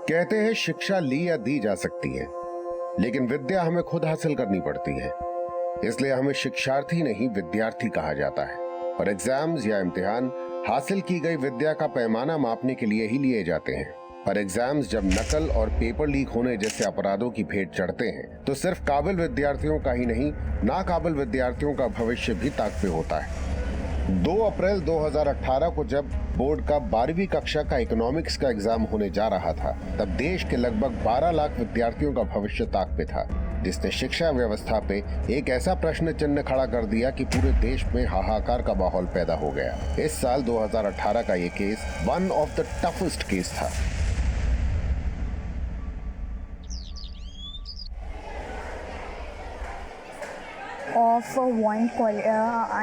कहते हैं शिक्षा ली या दी जा सकती है, लेकिन विद्या हमें खुद हासिल करनी पड़ती है। इसलिए हमें शिक्षार्थी नहीं विद्यार्थी कहा जाता है और एग्जाम्स या इम्तिहान हासिल की गई विद्या का पैमाना मापने के लिए ही लिए जाते हैं। पर एग्जाम्स जब नकल और पेपर लीक होने जैसे अपराधों की भेंट चढ़ते हैं तो सिर्फ काबिल विद्यार्थियों का ही नहीं, नाकाबिल विद्यार्थियों का भविष्य भी ताक पे होता है। 2 अप्रैल 2018 को जब बोर्ड का 12वीं कक्षा का इकोनॉमिक्स का एग्जाम होने जा रहा था, तब देश के लगभग 12 लाख विद्यार्थियों का भविष्य ताक पे था, जिसने शिक्षा व्यवस्था पे एक ऐसा प्रश्न चिन्ह खड़ा कर दिया कि पूरे देश में हाहाकार का माहौल पैदा हो गया। इस साल 2018 का ये case one of the toughest case था। Of one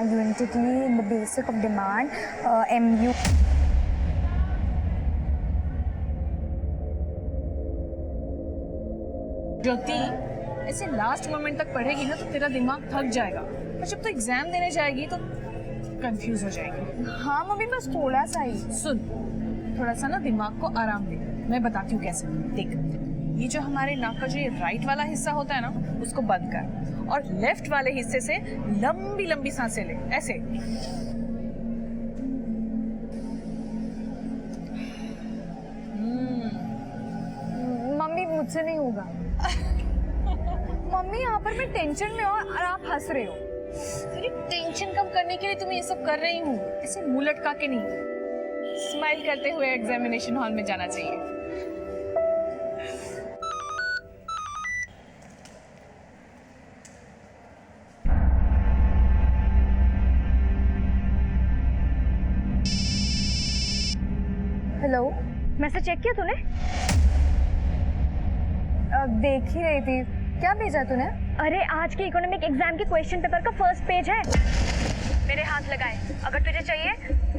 unity in the basic of demand, MU. ज्योति, ऐसे लास्ट मोमेंट तक पढ़ेगी ना तो तेरा दिमाग थक जाएगा, और जब तो एग्जाम देने जाएगी तो कंफ्यूज हो जाएगी। हाँ मम्मी, बस थोड़ा सा ही। सुन, थोड़ा सा ना दिमाग को आराम दे, मैं बताती हूँ कैसे। देख, ये जो हमारे नाक का जो ये राइट वाला हिस्सा होता है ना, उसको बंद कर और लेफ्ट वाले हिस्से से लंबी लंबी सांसें ले, ऐसे। मम्मी मुझसे नहीं होगा। मम्मी यहाँ पर मैं टेंशन में हूँ और आप हंस रहे हो। तेरी टेंशन कम करने के लिए तुम्हें ये सब कर रही हूँ, ऐसे मुंह लटका के नहीं, स्माइल करते हुए एग्जामिनेशन हॉल में जाना चाहिए। हेलो, मैसेज चेक किया तूने? देख ही रही थी। क्या भेजा तूने? अरे आज के इकोनॉमिक एग्जाम के क्वेश्चन पेपर का फर्स्ट पेज है। मेरे हाथ लगाए, अगर तुझे चाहिए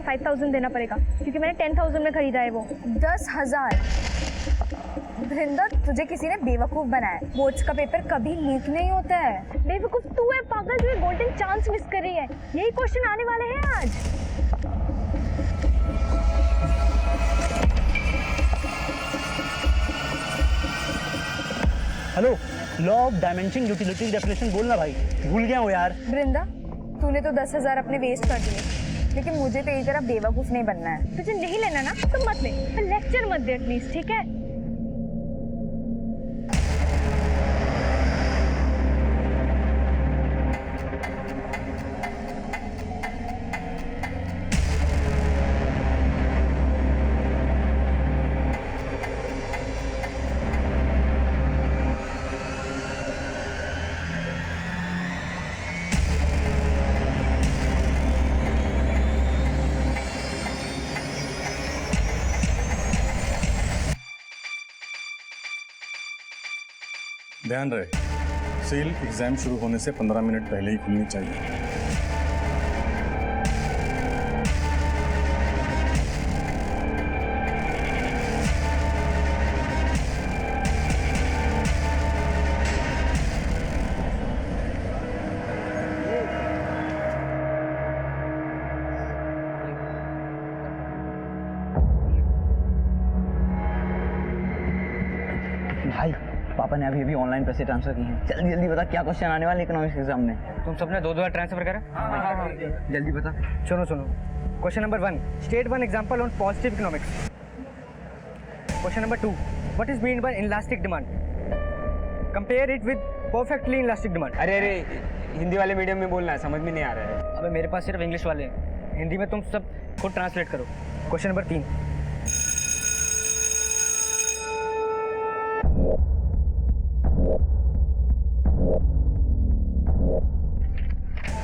5000 देना पड़ेगा, क्योंकि मैंने 10,000 में खरीदा है वो। 10,000? वृंदा, तुझे किसी ने बेवकूफ बनाया। बोर्ड्स का पेपर कभी लीक नहीं होता है। बेवकूफ तू है पागल, जो गोल्डन चांस मिस कर रही है। यही क्वेश्चन आने वाले हैं आज। Hello, law of dimension utility definition बोलना भाई, भूल गया हूँ यार। वृंदा, तूने तो 10,000 अपने वेस्ट कर दिए, लेकिन मुझे तेरी तरह बेवकूफ नहीं बनना है। तुझे नहीं लेना ना तो मत ले, लेक्चर मत दे एटलीस्ट, ठीक है? ध्यान रहे, सील एग्जाम शुरू होने से 15 मिनट पहले ही खुलनी चाहिए। भाई, पापा ने अभी ऑनलाइन पैसे ट्रांसफर किए हैं। जल्दी जल्दी बता, क्या क्वेश्चन आने वाले इकोनॉमिक्स एग्जाम में? तुम सबने 2-2 ट्रांसफर करा? हाँ। जल्दी बता। सुनो, question number 1, state 1 example on positive economics. Question number 2, what is mean by inelastic demand? Compare it with perfectly inelastic demand. अरे हिंदी वाले मीडियम में बोलना है, समझ में नहीं आ रहा है। अबे मेरे पास सिर्फ इंग्लिश वाले हैं, हिंदी में तुम सब खुद ट्रांसलेट करो। क्वेश्चन नंबर 3,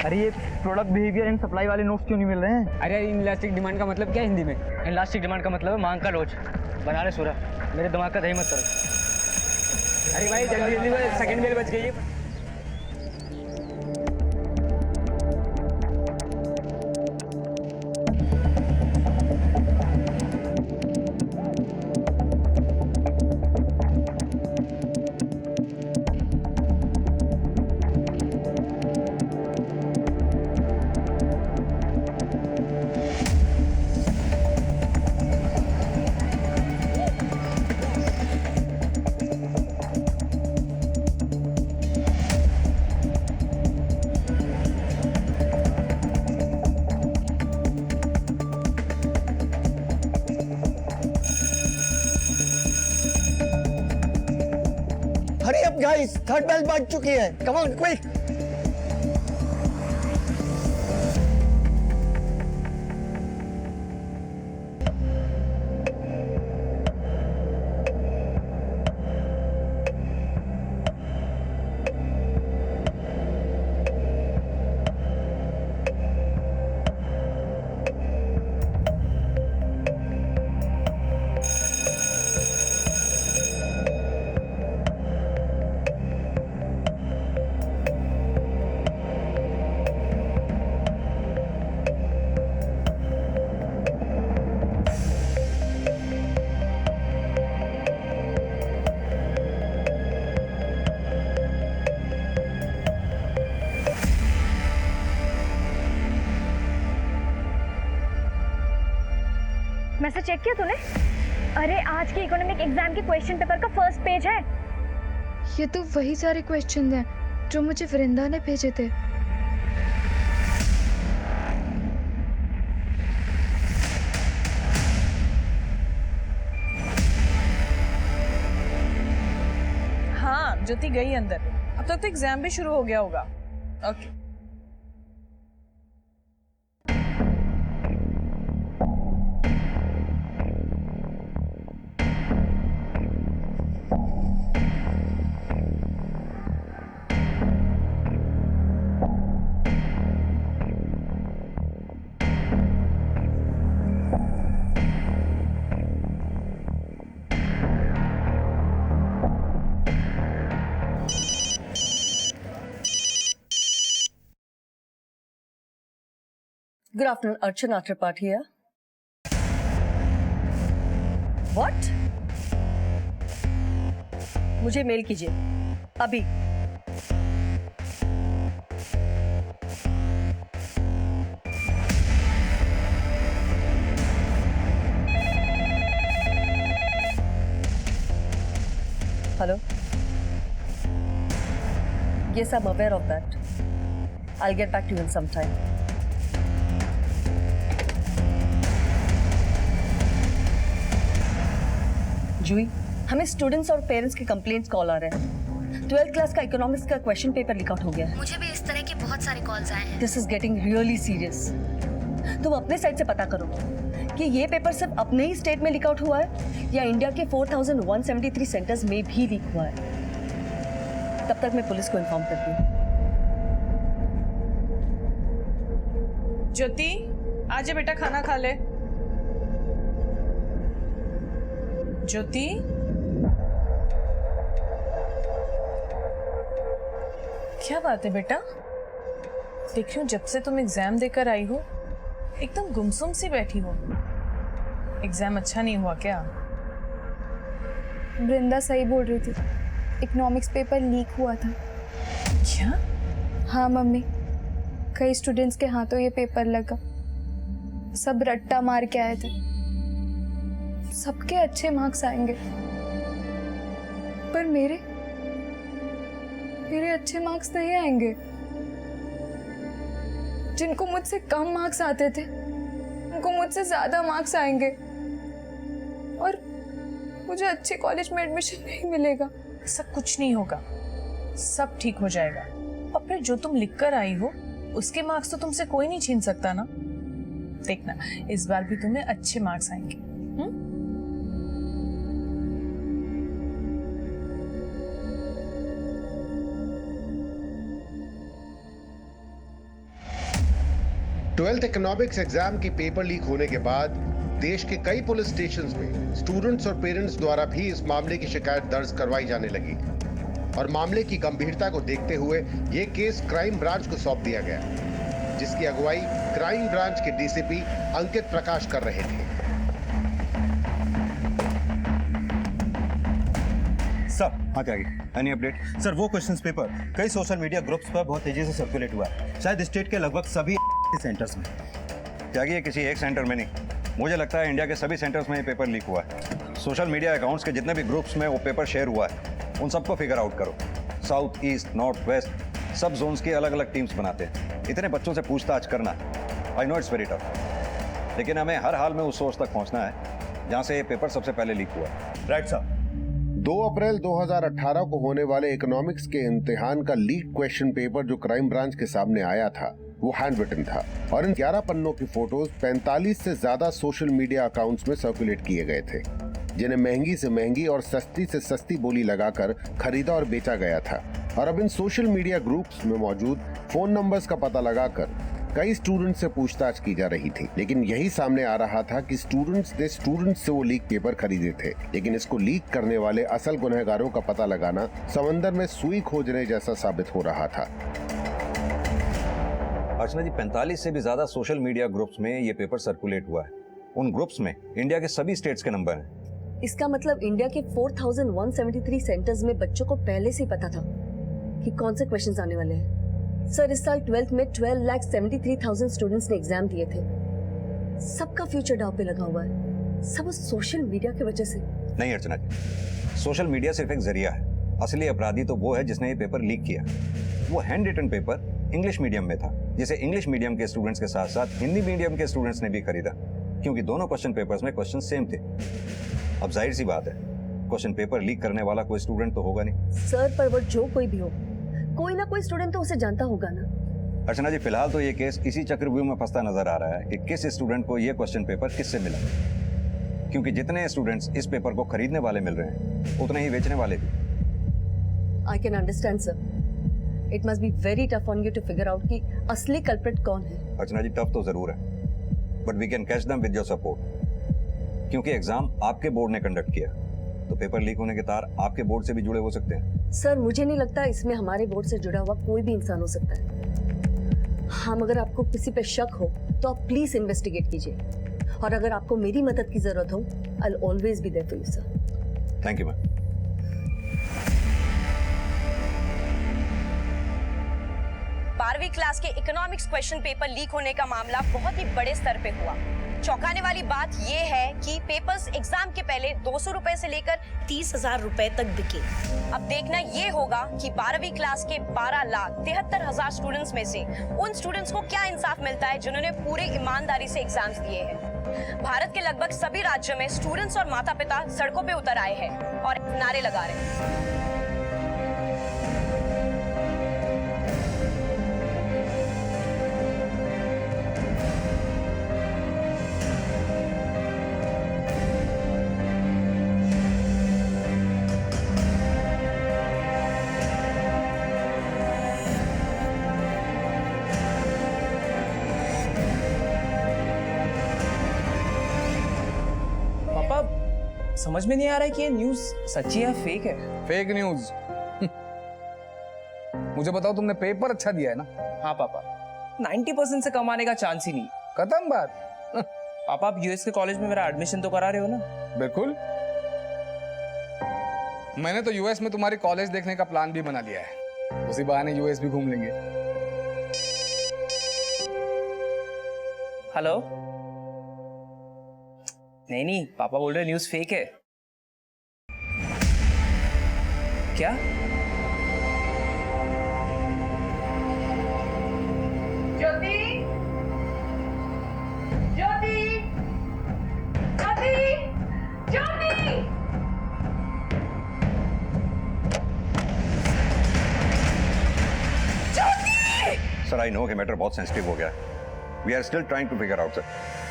अरे ये प्रोडक्ट बिहेवियर एंड सप्लाई वाले नोट्स क्यों नहीं मिल रहे हैं? अरे इनलास्टिक डिमांड का मतलब क्या हिंदी में? इनलास्टिक डिमांड का मतलब है मांग का रोज। बना ले सूरा, मेरे दिमाग का दही मत करो। अरे भाई जल्दी जल्दी, सेकंड बेल बज गई है। गाइस, थर्ड बेल बज चुकी है। Come on quick. Message check किया तूने? अरे आज के इकोनॉमिक एग्जाम के क्वेश्चन पेपर का फर्स्ट पेज है। ये तो वही सारे क्वेश्चन हैं जो मुझे वृंदा ने भेजे थे। हाँ, ज्योति गई अंदर। अब तक तो एग्जाम भी शुरू हो गया होगा। Okay. Good afternoon, Archana Tripathi here. What? मुझे मेल कीजिए अभी। Hello? Yes, I'm aware of that. I'll get back to you in some time. जूही, हमें स्टूडेंट्स और पेरेंट्स के कंप्लेंट्स कॉल आ रहे हैं। 12th क्लास का इकोनॉमिक्स का क्वेश्चन पेपर लीक आउट हो गया है। मुझे भी इस तरह के बहुत सारे कॉल्स आए हैं। This is getting really serious. तुम अपने साइड से पता करो कि ये पेपर सिर्फ अपने ही स्टेट में लीक आउट हुआ है या इंडिया के 4173 सेंटर्स में भी लीक हुआ है। तब तक मैं पुलिस को इन्फॉर्म करती हूँ। ज्योति, आजा बेटा, खाना खा ले। ज्योति, क्या बात है बेटा? देख रही हूँ जब से तुम एग्जाम देकर आई हो एकदम गुमसुम सी बैठी हो। एग्जाम अच्छा नहीं हुआ क्या? वृंदा सही बोल रही थी, इकोनॉमिक्स पेपर लीक हुआ था। क्या? हाँ मम्मी, कई स्टूडेंट्स के हाथों ये पेपर लगा। सब रट्टा मार के आए थे। सबके अच्छे मार्क्स आएंगे, पर मेरे अच्छे मार्क्स नहीं आएंगे। जिनको मुझसे कम मार्क्स आते थे उनको मुझसे ज्यादा मार्क्स आएंगे और मुझे अच्छे कॉलेज में एडमिशन नहीं मिलेगा। सब कुछ नहीं होगा, सब ठीक हो जाएगा। और फिर जो तुम लिख कर आई हो उसके मार्क्स तो तुमसे कोई नहीं छीन सकता ना। देखना, इस बार भी तुम्हें अच्छे मार्क्स आएंगे। 12th इकोनॉमिक्स एग्जाम के पेपर लीक होने के बाद देश के कई पुलिस स्टेशंस में स्टूडेंट्स और पेरेंट्स द्वारा भी इस मामले की शिकायत दर्ज करवाई जाने लगी और मामले की गंभीरता को देखते हुए ये केस क्राइम ब्रांच को सौंप दिया गया, जिसकी अगुवाई क्राइम ब्रांच के डीसीपी अंकित प्रकाश कर रहे थे। सर, आगे एनी अपडेट? सर, वो क्वेश्चंस पेपर कई सोशल मीडिया ग्रुप्स पर बहुत तेजी से सर्कुलेट हुआ है, शायद स्टेट के लगभग सभी सेंटर्स में। त्यागी, किसी एक सेंटर में नहीं, मुझे लगता है इंडिया के सभी सेंटर्स में ये पेपर लीक हुआ है। सोशल मीडिया अकाउंट्स के जितने भी ग्रुप्स में वो पेपर शेयर हुआ है उन सबको फिगर आउट करो। साउथ, ईस्ट, नॉर्थ, वेस्ट सब जोन्स की अलग अलग टीम्स बनाते हैं। इतने बच्चों से पूछताछ करना, I know it's very tough, लेकिन हमें हर हाल में उस सोर्स तक पहुंचना है जहां से ये पेपर सबसे पहले लीक हुआ है। राइट सर, 2 अप्रैल 2018 को होने वाले इकोनॉमिक्स के इम्तिहान का लीक क्वेश्चन पेपर जो क्राइम ब्रांच के सामने आया था वो हैंड रिटन था और इन 11 पन्नों की फोटोज 45 से ज्यादा सोशल मीडिया अकाउंट्स में सर्कुलेट किए गए थे, जिन्हें महंगी से महंगी और सस्ती से सस्ती बोली लगाकर खरीदा और बेचा गया था। और अब इन सोशल मीडिया ग्रुप्स में मौजूद फोन नंबर्स का पता लगाकर कई स्टूडेंट्स से पूछताछ की जा रही थी, लेकिन यही सामने आ रहा था कि स्टूडेंट्स से वो लीक पेपर खरीदे थे। लेकिन इसको लीक करने वाले असल गुनहगारों का पता लगाना समंदर में सुई खोजने जैसा साबित हो रहा था। अर्चना जी, 45 से भी ज्यादा सोशल मीडिया ग्रुप्स में ये पेपर सर्कुलेट हुआ है। उन ग्रुप्स में इंडिया के सभी स्टेट्स के नंबर हैं। इसका मतलब इंडिया के 4173 सेंटर्स में बच्चों को पहले से ही पता था कि कौन से क्वेश्चंस आने वाले हैं। सर, इस साल 12th में 12,73,000 स्टूडेंट्स ने एग्जाम दिए थे। सबका फ्यूचर दांव पे लगा हुआ है, सब उस सोशल मीडिया की वजह से। नहीं अर्चना जी, सोशल मीडिया सिर्फ एक जरिया है। असली अपराधी तो वो है जिसने ये पेपर लीक किया। वो hand written paper English medium में था, जिसे इंग्लिश मीडियम के स्टूडेंट्स के साथ साथ हिंदी मीडियम के स्टूडेंट्स ने भी खरीदा, क्योंकि दोनों क्वेश्चन पेपर्स में क्वेश्चन सेम थे। अब जाहिर सी बात है, क्वेश्चन पेपर लीक करने वाला कोई स्टूडेंट तो होगा नहीं। सर, पर वो जो कोई भी हो, कोई ना कोई स्टूडेंट तो उसे जानता होगा ना। अर्चना जी, फिलहाल तो ये केस इसी चक्रव्यूह में फंसता नजर आ रहा है कि किस स्टूडेंट को ये क्वेश्चन पेपर किससे मिला, क्योंकि जितने स्टूडेंट्स इस पेपर को खरीदने वाले मिल रहे हैं उतने ही बेचने वाले भी। I can understand sir. It must be very tough on you to figure out कि असली कल्प्रिट कौन है। अर्चना जी, टफ तो जरूर है, but we can catch them with your support. क्योंकि एग्जाम आपके बोर्ड ने कंडक्ट किया, तो पेपर लीक होने के तार आपके बोर्ड से भी जुड़े हो सकते हैं। सर, मुझे नहीं लगता इसमें हमारे बोर्ड से जुड़ा हुआ कोई भी इंसान हो सकता है। हाँ, अगर आपको किसी पे शक हो तो आप प्लीज इन्वेस्टिगेट कीजिए, और अगर आपको मेरी मदद की जरूरत हो, I will always be there for you sir. Thank you ma'am. 12वीं क्लास के इकोनॉमिक्स क्वेश्चन पेपर लीक होने का मामला बहुत ही बड़े स्तर पे हुआ। चौंकाने वाली बात यह है कि पेपर्स एग्जाम के पहले 200 रुपए से लेकर 30,000 रुपए तक बिके। अब देखना यह होगा कि 12वीं क्लास के 12,73,000 स्टूडेंट्स में से उन स्टूडेंट्स को क्या इंसाफ मिलता है जिन्होंने पूरे ईमानदारी से एग्जाम्स दिए हैं। भारत के लगभग सभी राज्यों में स्टूडेंट्स और माता पिता सड़कों पे उतर आए हैं और नारे लगा रहे हैं। समझ में नहीं आ रहा है कि ये न्यूज़ सच्ची है फेक है। Fake news? मुझे बताओ, तुमने पेपर अच्छा दिया है ना? हाँ पापा, 90% से कम आने का चांस ही नहीं। खत्म बात। पापा, आप यूएस के कॉलेज में मेरा एडमिशन तो करा रहे हो ना? बिल्कुल। मैंने तो यूएस में तुम्हारी कॉलेज देखने का प्लान भी बना लिया है। उसी बहाने यूएस भी घूम लेंगे। हेलो? नहीं, पापा बोल रहे न्यूज़ फेक है। क्या? Jyoti, Jyoti, Jyoti, Jyoti. Sir, I know कि मैटर बहुत सेंसिटिव हो गया है। We are still trying to figure out sir,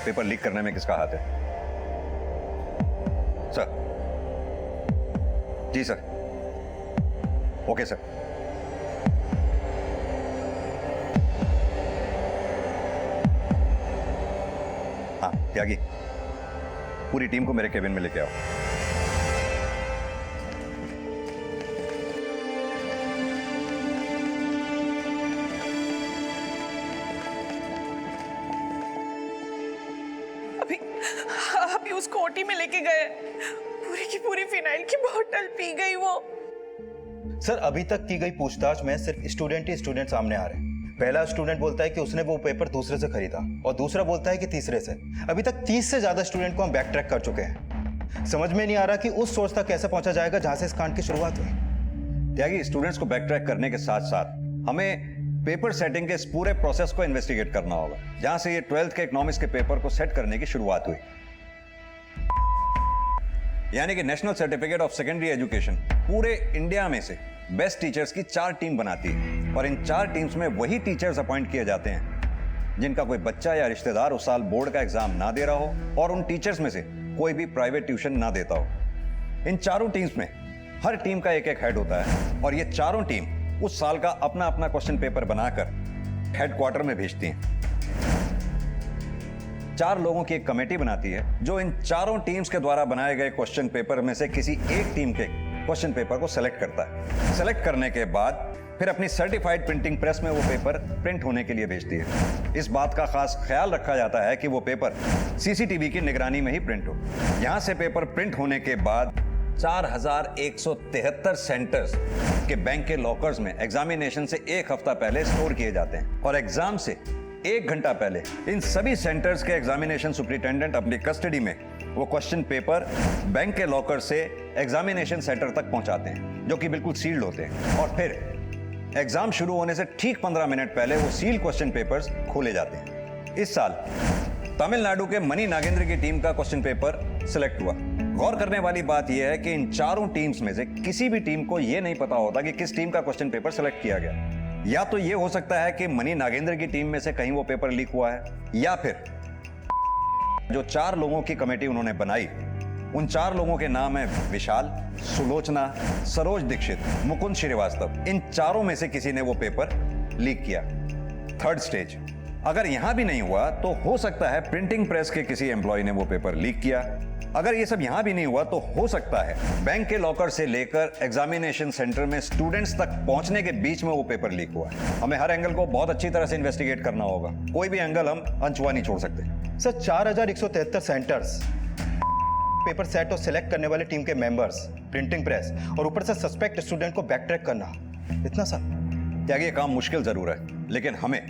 paper leak करने में किसका हाथ है। सर। जी सर। Okay sir. हाँ त्यागी, पूरी टीम को मेरे केबिन में लेके आओ। अभी उसको ओटी में लेके गए, पूरी की पूरी फिनाइल की बोतल पी गई वो। सर, अभी तक की गई पूछताछ में सिर्फ स्टूडेंट ही स्टूडेंट सामने आ रहे हैं। पहला स्टूडेंट बोलता है कि उसने वो पेपर दूसरे से खरीदा और दूसरा बोलता है कि तीसरे से। अभी तक 30 से ज्यादा स्टूडेंट को हम बैक ट्रैक कर चुके हैं। समझ में नहीं आ रहा कि उस सोर्स तक कैसे पहुंचा जाएगा जहां से इस कांड की शुरुआत हुई। त्यागी, स्टूडेंट्स को बैक ट्रैक करने के साथ साथ हमें पेपर सेटिंग के इस पूरे प्रोसेस को इन्वेस्टिगेट करना होगा, जहां से ये 12th के इकोनॉमिक्स के पेपर को सेट करने की शुरुआत हुई। यानी कि national certificate of secondary education पूरे इंडिया में से बेस्ट टीचर्स की 4 टीम बनाती है और इन 4 टीम्स में वही टीचर्स अपॉइंट किए जाते हैं जिनका कोई बच्चा या रिश्तेदार उस साल बोर्ड का एग्जाम ना दे रहा हो और उन टीचर्स में से कोई भी प्राइवेट ट्यूशन ना देता हो। इन चारों टीम्स में हर टीम का एक एक हेड होता है और ये चारों टीम उस साल का अपना अपना क्वेश्चन पेपर बनाकर हेडक्वार्टर में भेजती हैं। 4 लोगों की एक कमेटी बनाती है जो इन चारों टीम्स के द्वारा बनाए गए क्वेश्चन पेपर में से किसी एक टीम के क्वेश्चन पेपर को सेलेक्ट करता है। सेलेक्ट करने के बाद फिर अपनी सर्टिफाइड प्रिंटिंग प्रेस में वो पेपर प्रिंट होने के लिए भेजती है। इस बात का खास ख्याल रखा जाता है कि वो पेपर सीसीटीवी की निगरानी में ही प्रिंट हो। यहां से पेपर प्रिंट होने के बाद 4173 सेंटर्स के बैंक के लॉकर्स में एग्जामिनेशन से 1 हफ्ता पहले स्टोर किए जाते हैं और एग्जाम से 1 घंटा पहले इन सभी सेंटर्स के एग्जामिनेशन सुपरिटेंडेंट अपनी कस्टडी में वो क्वेश्चन पेपर बैंक के लॉकर से एग्जामिनेशन सेंटर तक पहुंचाते हैं जो कि बिल्कुल सील्ड होते हैं और फिर एग्जाम शुरू होने से ठीक 15 मिनट पहले वो सील क्वेश्चन पेपर्स खोले जाते हैं। इस साल तमिलनाडु के मनी नागेंद्र की टीम का क्वेश्चन पेपर सिलेक्ट हुआ। गौर करने वाली बात यह है कि इन चारों टीम्स में से किसी भी टीम को यह नहीं पता होता कि किस टीम का क्वेश्चन पेपर सिलेक्ट किया गया। या तो यह हो सकता है कि मनी नागेंद्र की टीम में से कहीं वो पेपर लीक हुआ है या फिर जो 4 लोगों की कमेटी उन्होंने बनाई उन 4 लोगों के नाम है विशाल, सुलोचना, सरोज दीक्षित, मुकुंद श्रीवास्तव। इन चारों में से किसी ने वो पेपर लीक किया। 3rd स्टेज, अगर यहां भी नहीं हुआ तो हो सकता है प्रिंटिंग प्रेस के किसी एम्प्लॉय ने वो पेपर लीक किया। अगर ये सब यहां भी नहीं हुआ तो हो सकता है बैंक के लॉकर से लेकर एग्जामिनेशन सेंटर में स्टूडेंट्स तक पहुंचने के बीच में वो पेपर लीक हुआ। हमें हर एंगल को बहुत अच्छी तरह से इन्वेस्टिगेट करना होगा, कोई भी एंगल हम अनछुआ नहीं छोड़ सकते। सर 4173 सेंटर्स, पेपर सेट और सिलेक्ट करने वाले टीम के मेंबर्स, प्रिंटिंग प्रेस और ऊपर से सस्पेक्ट स्टूडेंट को बैक ट्रैक करना, इतना सब। त्याग ये काम मुश्किल जरूर है लेकिन हमें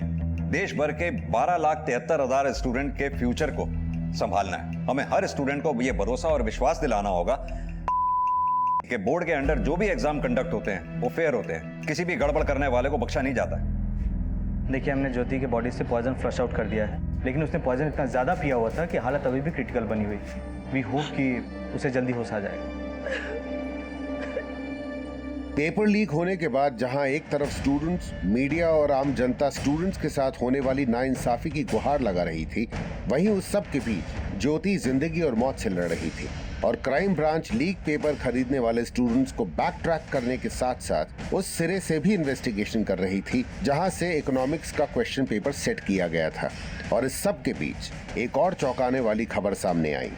देश भर के 12,73,000 स्टूडेंट के फ्यूचर को संभालना है। हमें हर स्टूडेंट को ये भरोसा और विश्वास दिलाना होगा कि बोर्ड के अंडर जो भी एग्जाम कंडक्ट होते हैं वो फेयर होते हैं, किसी भी गड़बड़ करने वाले को बख्शा नहीं जाता है। देखिए, हमने ज्योति के बॉडी से पॉइजन फ्लश आउट कर दिया है, लेकिन उसने पॉइजन इतना ज़्यादा पिया हुआ था कि हालत अभी भी क्रिटिकल बनी हुई। वी होप कि उसे जल्दी होश आ जाएगा। पेपर लीक होने के बाद जहां एक तरफ स्टूडेंट्स, मीडिया और आम जनता स्टूडेंट्स के साथ होने वाली नाइंसाफी की गुहार लगा रही थी, वहीं उस सब के बीच ज्योति जिंदगी और मौत से लड़ रही थी और क्राइम ब्रांच लीक पेपर खरीदने वाले स्टूडेंट्स को बैक ट्रैक करने के साथ साथ उस सिरे से भी इन्वेस्टिगेशन कर रही थी जहां से इकोनॉमिक्स का क्वेश्चन पेपर सेट किया गया था। और इस सब के बीच एक और चौंकाने वाली खबर सामने आई।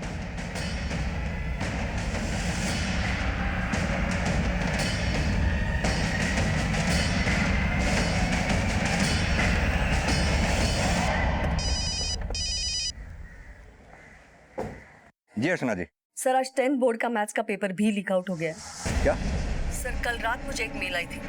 जी अर्चना जी। सर, आज 10th बोर्ड का मैथ्स का पेपर भी लीक आउट हो गया है। क्या? सर, कल रात मुझे एक मेल आई थी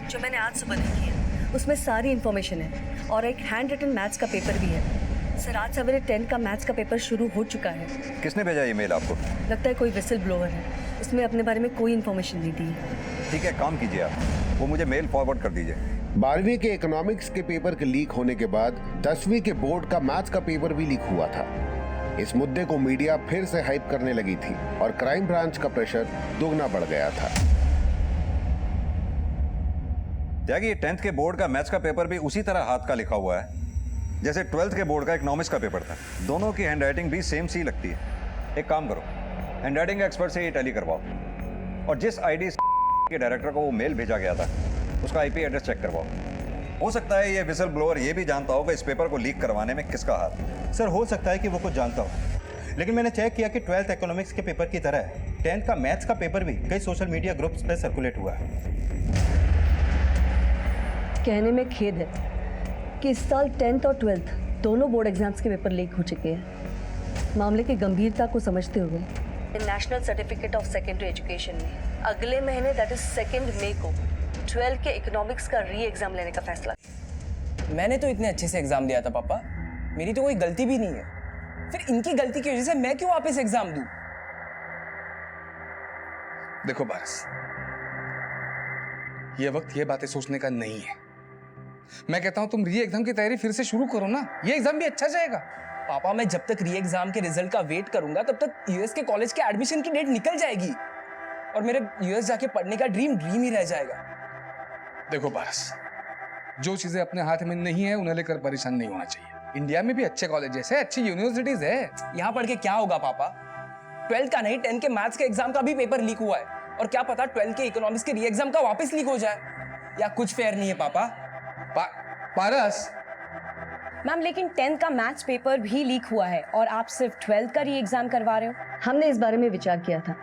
जो मैंने आज सुबह देखी है। उसमें सारी इन्फॉर्मेशन है और एक हैंड रिटन मैथ्स का पेपर भी है। सर, आज सवेरे 10 का मैथ्स का पेपर शुरू हो चुका है। किसने भेजा ये मेल आपको? लगता है कोई विसल ब्लोअर है, उसमें अपने बारे में कोई इन्फॉर्मेशन नहीं दी है। ठीक है, काम कीजिए आप, वो मुझे मेल फॉरवर्ड कर दीजिए। 12वीं के इकोनॉमिक्स के पेपर के लीक होने के बाद 10वीं के बोर्ड का मैथ्स का पेपर भी लीक हुआ था। इस मुद्दे को मीडिया फिर से हाइप करने लगी थी और क्राइम ब्रांच का प्रेशर दोगुना बढ़ गया था। त्यागी, ये 10th के बोर्ड का मैथ्स का पेपर भी उसी तरह हाथ का लिखा हुआ है जैसे 12th के बोर्ड का इकोनॉमिक्स का पेपर था। दोनों की हैंडराइटिंग भी सेम सी लगती है। एक काम करो, हैंडराइटिंग एक्सपर्ट से ये टैली करवाओ और जिस आईडी के डायरेक्टर को वो मेल भेजा गया था उसका आईपी एड्रेस चेक करवाओ। हो सकता है ये विसल ब्लोअर ये भी जानता होगा इस पेपर को लीक करवाने में किसका हाथ। सर हो सकता है कि वो कुछ जानता हो, लेकिन मैंने चेक किया कि 12th इकोनॉमिक्स के पेपर की तरह 10th का मैथ्स का पेपर भी कई सोशल मीडिया ग्रुप्स पर सर्कुलेट हुआ है। कहने में खेद है कि इस साल 10th और 12th दोनों बोर्ड एग्जाम्स के पेपर लीक हो चुके हैं। मामले की गंभीरता को समझते हुए national certificate of secondary education ने अगले महीने दैट इज 2 मई को 12th के इकोनॉमिक्स का री एग्जाम लेने का फैसला। मैंने तो इतने अच्छे से एग्जाम दिया था पापा, मेरी तो कोई गलती भी नहीं है। फिर इनकी गलती की वजह से मैं क्यों वापस एग्जाम दूं? देखो पारस, ये वक्त ये बातें सोचने का नहीं है। मैं कहता हूं तुम री एग्जाम की तैयारी फिर से शुरू करो ना, ये एग्जाम भी अच्छा जाएगा पापा मैं जब तक री एग्जाम के रिजल्ट का वेट करूंगा तब तक यूएस के कॉलेज के एडमिशन की डेट निकल जाएगी और मेरे यूएस जाके पढ़ने का ड्रीम ही रह जाएगा। देखो पारस, जो चीजें अपने हाथ में नहीं है उन्हें लेकर परेशान नहीं होना चाहिए। इंडिया में भी अच्छे कॉलेजेस है, अच्छी यूनिवर्सिटीज है। यहाँ पढ़ के क्या होगा पापा? 12th का नहीं 10th के मैथ्स के एग्जाम का भी पेपर लीक हुआ है और क्या पता 12th के इकोनॉमिक्स के री एग्जाम का वापस लीक हो जाए। या कुछ फेयर नहीं है पापा। पारस मैम लेकिन 10th का मैथ्स पेपर भी लीक हुआ है और आप सिर्फ 12th का री एग्जाम करवा रहे हो। हमने इस बारे में विचार किया था,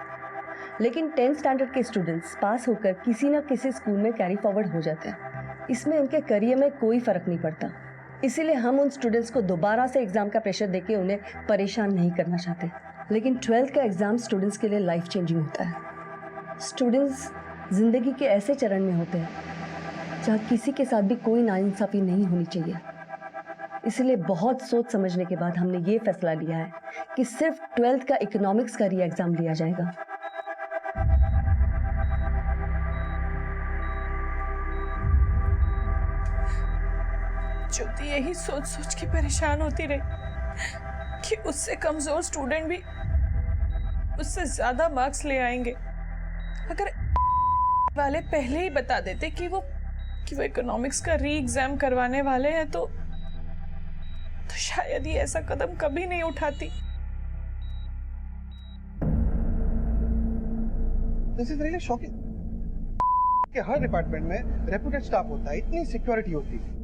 लेकिन 10th स्टैंडर्ड के स्टूडेंट्स पास होकर किसी न किसी स्कूल में कैरी फॉरवर्ड हो जाते हैं। इसमें उनके करियर में कोई फर्क नहीं पड़ता। इसीलिए हम उन स्टूडेंट्स को दोबारा से एग्जाम का प्रेशर देके उन्हें परेशान नहीं करना चाहते। लेकिन 12th का एग्जाम स्टूडेंट्स के लिए लाइफ चेंजिंग होता है। स्टूडेंट्स जिंदगी के ऐसे चरण में होते हैं जहाँ किसी के साथ भी कोई नाइंसाफी नहीं होनी चाहिए। इसलिए बहुत सोच समझने के बाद हमने ये फैसला लिया है कि सिर्फ 12th का इकोनॉमिक्स का री एग्जाम लिया जाएगा। ज्योति यही सोच सोच के परेशान होती रही कि उससे कमजोर स्टूडेंट भी उससे ज्यादा मार्क्स ले आएंगे। अगर वाले पहले ही बता देते कि वो इकोनॉमिक्स का री एग्जाम करवाने वाले हैं तो शायद ये ऐसा कदम कभी नहीं उठाती। This is really shocking कि हर डिपार्टमेंट में रेप्यूटेड स्टाफ होता है, इतनी सिक्योरिटी होती है,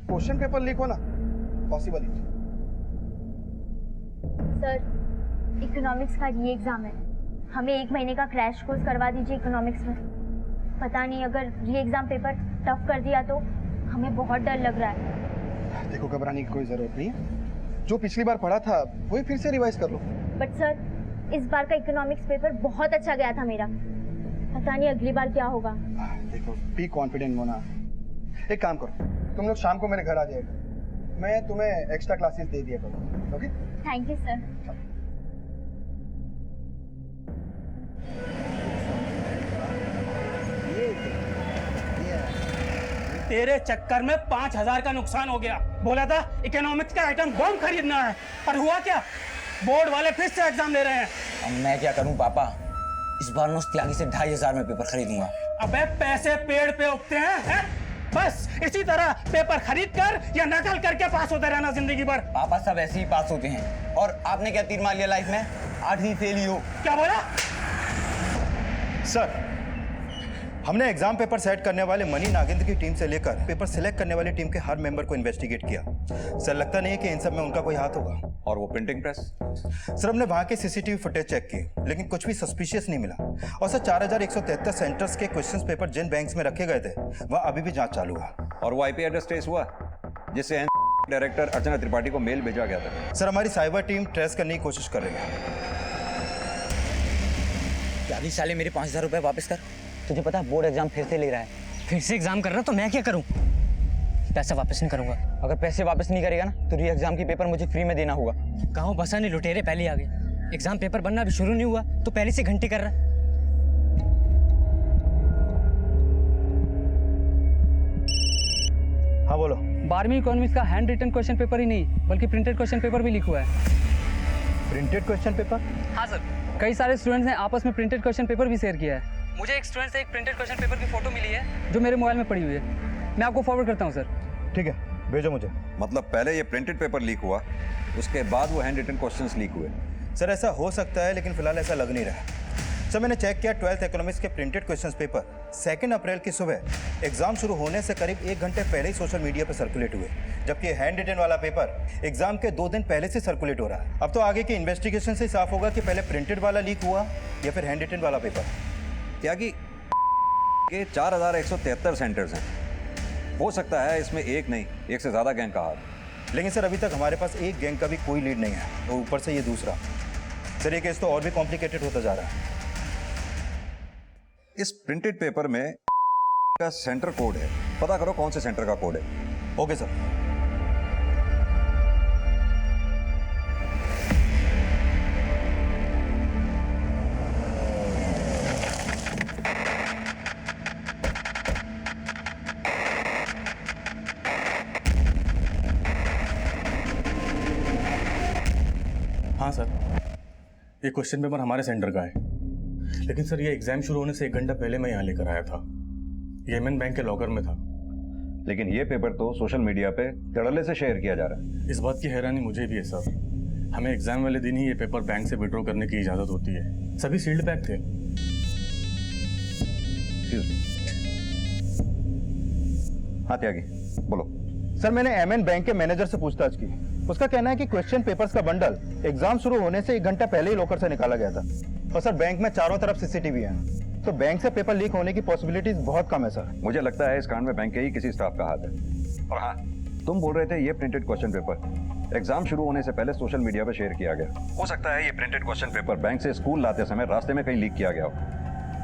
क्वेश्चन पेपर लीक होना पॉसिबल ही। सर इकोनॉमिक्स का री एग्जाम है, हमें 1 महीने का क्रैश कोर्स करवा दीजिए इकोनॉमिक्स में। पता नहीं अगर री एग्जाम पेपर टफ कर दिया तो हमें बहुत डर लग रहा है। देखो घबराने की कोई जरूरत नहीं है, जो पिछली बार पढ़ा था वही फिर से रिवाइज कर लो। बट सर इस बार का इकोनॉमिक्स पेपर बहुत अच्छा गया था मेरा, पता नहीं अगली बार क्या होगा। देखो बी कॉन्फिडेंट मोना, एक काम करो तुम लोग शाम को मेरे घर आ जाएगा, मैं तुम्हें एक्स्ट्रा क्लासेस दे दिया करूँ। Okay thank you sir. तेरे चक्कर में 5,000 का नुकसान हो गया। बोला था इकोनॉमिक्स का आइटम बम खरीदना है, पर हुआ क्या? बोर्ड वाले फिर से एग्जाम ले रहे हैं। अब मैं क्या करूं पापा? इस बार मैं उस त्यागी से 2,500 में पेपर खरीदूंगा। अबे पैसे पेड़ पे उगते हैं? बस इसी तरह पेपर खरीद कर या नकल करके पास होते रहना जिंदगी भर। पापा सब ऐसे ही पास होते हैं। और आपने क्या तीर मार लिया लाइफ में? 8वीं फेल ही हो। क्या बोला? सर हमने एग्जाम पेपर सेट करने वाले मनी नागेंद्र की टीम से लेकर पेपर सिलेक्ट करने वाली टीम के हर मेंबर को इन्वेस्टिगेट किया। सर लगता नहीं है कि इन सब में उनका कोई हाथ होगा। और वो प्रिंटिंग प्रेस? सर हमने वहां के सीसीटीवी फुटेज चेक की, लेकिन कुछ भी सस्पिशियस नहीं मिला। और सर 4,173 सेंटर्स के क्वेश्चंस पेपर जिन बैंक्स में रखे गए थे वह अभी भी जांच चालू है। और वो आईपी एड्रेस ट्रेस हुआ जिससे डायरेक्टर अर्चना त्रिपाठी को मेल भेजा गया था? सर हमारी साइबर टीम ट्रेस करने की कोशिश कर रही है। त्यागी साले मेरे 5,000 रुपए वापस कर। तुझे पता है बोर्ड एग्जाम फिर से ले रहा है। फिर से एग्जाम कर रहा तो मैं क्या करूं? पैसा वापस नहीं करूंगा। अगर पैसे वापस नहीं करेगा ना तो री एग्जाम की पेपर मुझे फ्री में देना होगा। गाँव बसा नहीं लुटेरे पहले आ गए। एग्जाम पेपर बनना अभी शुरू नहीं हुआ तो पहले से घंटे कर रहा। हाँ बोलो। 12वीं इकोनॉमिक्स का हैंड रिटन क्वेश्चन पेपर ही नहीं बल्कि प्रिंटेड क्वेश्चन पेपर भी लीक हुआ है। Printed question paper? हाँ सर, कई सारे स्टूडेंट्स ने आपस में प्रिंटेड क्वेश्चन पेपर भी शेयर किया है। मुझे एक स्टूडेंट से एक प्रिंटेड क्वेश्चन पेपर की फोटो मिली है जो मेरे मोबाइल में पड़ी हुई है। मैं आपको फॉरवर्ड करता हूँ सर। ठीक है भेजो मुझे। मतलब पहले ये प्रिंटेड पेपर लीक हुआ, उसके बाद वो हैंड रिटन क्वेश्चंस लीक हुए? सर ऐसा हो सकता है, लेकिन फिलहाल ऐसा लग नहीं रहा। सर मैंने चेक किया 12th इकोनॉमिक्स के प्रिंटेड क्वेश्चंस पेपर 2 अप्रैल की सुबह एग्जाम शुरू होने से करीब 1 घंटे पहले ही सोशल मीडिया पर सर्कुलेट हुए, जबकि हैंड रिटन वाला पेपर एग्जाम के 2 दिन पहले से सर्कुलेट हो रहा है। अब तो आगे की इन्वेस्टिगेशन से साफ होगा कि पहले प्रिंटेड वाला लीक हुआ या फिर हैंड रिटन वाला पेपर। त्यागी के 4,173 सेंटर्स हैं, हो सकता है इसमें एक नहीं 1 से ज़्यादा गैंग का हाथ। लेकिन सर अभी तक हमारे पास एक गैंग का भी कोई लीड नहीं है, और ऊपर से ये दूसरा। सर ये केस तो और भी कॉम्प्लिकेटेड होता जा रहा है। इस प्रिंटेड पेपर में का सेंटर कोड है, पता करो कौन से सेंटर का कोड है। Okay sir. हाँ सर, ये क्वेश्चन पेपर हमारे सेंटर का है, लेकिन सर ये एग्जाम शुरू होने से 1 घंटा पहले मैं यहाँ लेकर आया था। येमेन बैंक के लॉकर में था। लेकिन ये पेपर तो सोशल मीडिया पे धड़ल्ले से शेयर किया जा रहा है। इस बात की हैरानी मुझे भी है सर। हमें एग्जाम वाले दिन ही ये पेपर बैंक से विड्रॉ करने की इजाजत होती है। सभी सील्ड पैक थे। हाँ त्यागी, बोलो। सर मैंने एमएन बैंक के मैनेजर से पूछताछ की। उसका कहना है कि क्वेश्चन पेपर्स का बंडल एग्जाम शुरू होने से 1 घंटा पहले ही लॉकर से निकाला गया था। और सर बैंक में चारों तरफ सीसीटीवी है, तो बैंक से पेपर लीक होने की पॉसिबिलिटीज बहुत कम है सर। मुझे लगता है इस कांड में बैंक के ही किसी स्टाफ का हाथ है। और हाँ, तुम बोल रहे थे ये प्रिंटेड क्वेश्चन पेपर एग्जाम शुरू होने से पहले सोशल मीडिया पे शेयर किया गया। हो सकता है ये प्रिंटेड क्वेश्चन पेपर बैंक से स्कूल लाते समय रास्ते में कहीं लीक किया गया हो।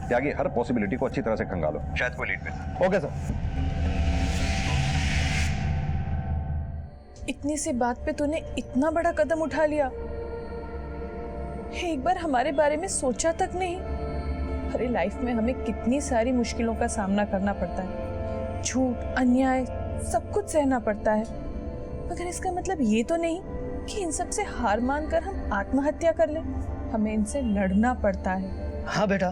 त्यागी, हर पॉसिबिलिटी को अच्छी तरह से खंगालो, शायद कोई लीड पे। Okay sir. इतनी सी बात पे तूने इतना बड़ा कदम उठा लिया? एक बार हमारे बारे में सोचा तक नहीं? अरे लाइफ में हमें कितनी सारी मुश्किलों का सामना करना पड़ता है, झूठ, अन्याय, सब कुछ सहना पड़ता है, मगर इसका मतलब ये तो नहीं कि इन सब से हार मानकर हम आत्महत्या कर लें। हमें इनसे लड़ना पड़ता है। हाँ बेटा,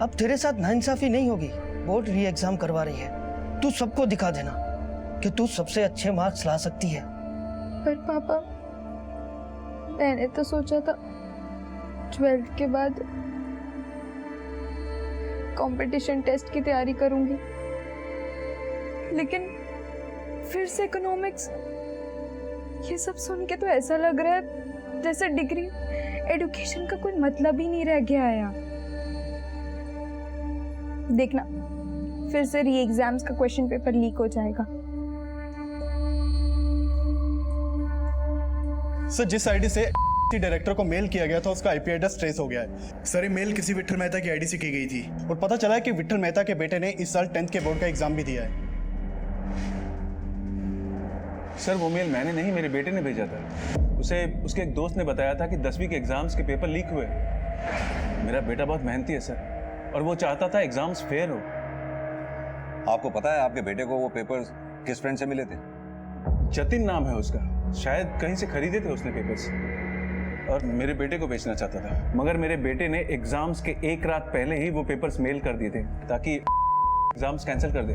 अब तेरे साथ नाइंसाफी नहीं होगी। बोर्ड री एग्जाम करवा रही है, तू सबको दिखा देना कि तू सबसे अच्छे मार्क्स ला सकती है। पर पापा, मैंने तो सोचा था 12th के बाद कंपटीशन टेस्ट की तैयारी करूंगी, लेकिन फिर से इकोनॉमिक्स। ये सब सुन के तो ऐसा लग रहा है जैसे डिग्री, एजुकेशन का कोई मतलब ही नहीं रह गया है यार। देखना, फिर से री एग्जाम्स का क्वेश्चन पेपर लीक हो जाएगा। सर, जिस आईडी से डायरेक्टर को मेल किया गया था उसका आईपी एड्रेस ट्रेस हो गया है। सर, ये मेल किसी विट्ठल मेहता की आईडी से की गई थी और पता चला है कि विट्ठल मेहता के बेटे ने इस साल 10th के बोर्ड का एग्जाम भी दिया है। सर वो मेल मैंने नहीं, मेरे बेटे ने भेजा था। उसे उसके एक दोस्त ने बताया था कि 10वीं के एग्जाम्स के पेपर लीक हुए। मेरा बेटा बहुत मेहनती है सर, और वो चाहता था एग्जाम्स फेयर हो। आपको पता है आपके बेटे को वो पेपर्स किस फ्रेंड से मिले थे? जतिन नाम है उसका, शायद कहीं से खरीदे थे उसने पेपर्स, और मेरे बेटे को बेचना चाहता था। मगर मेरे बेटे ने एग्जाम्स के 1 रात पहले ही वो पेपर्स मेल कर दिए थे ताकि एग्जाम्स कैंसिल कर दे,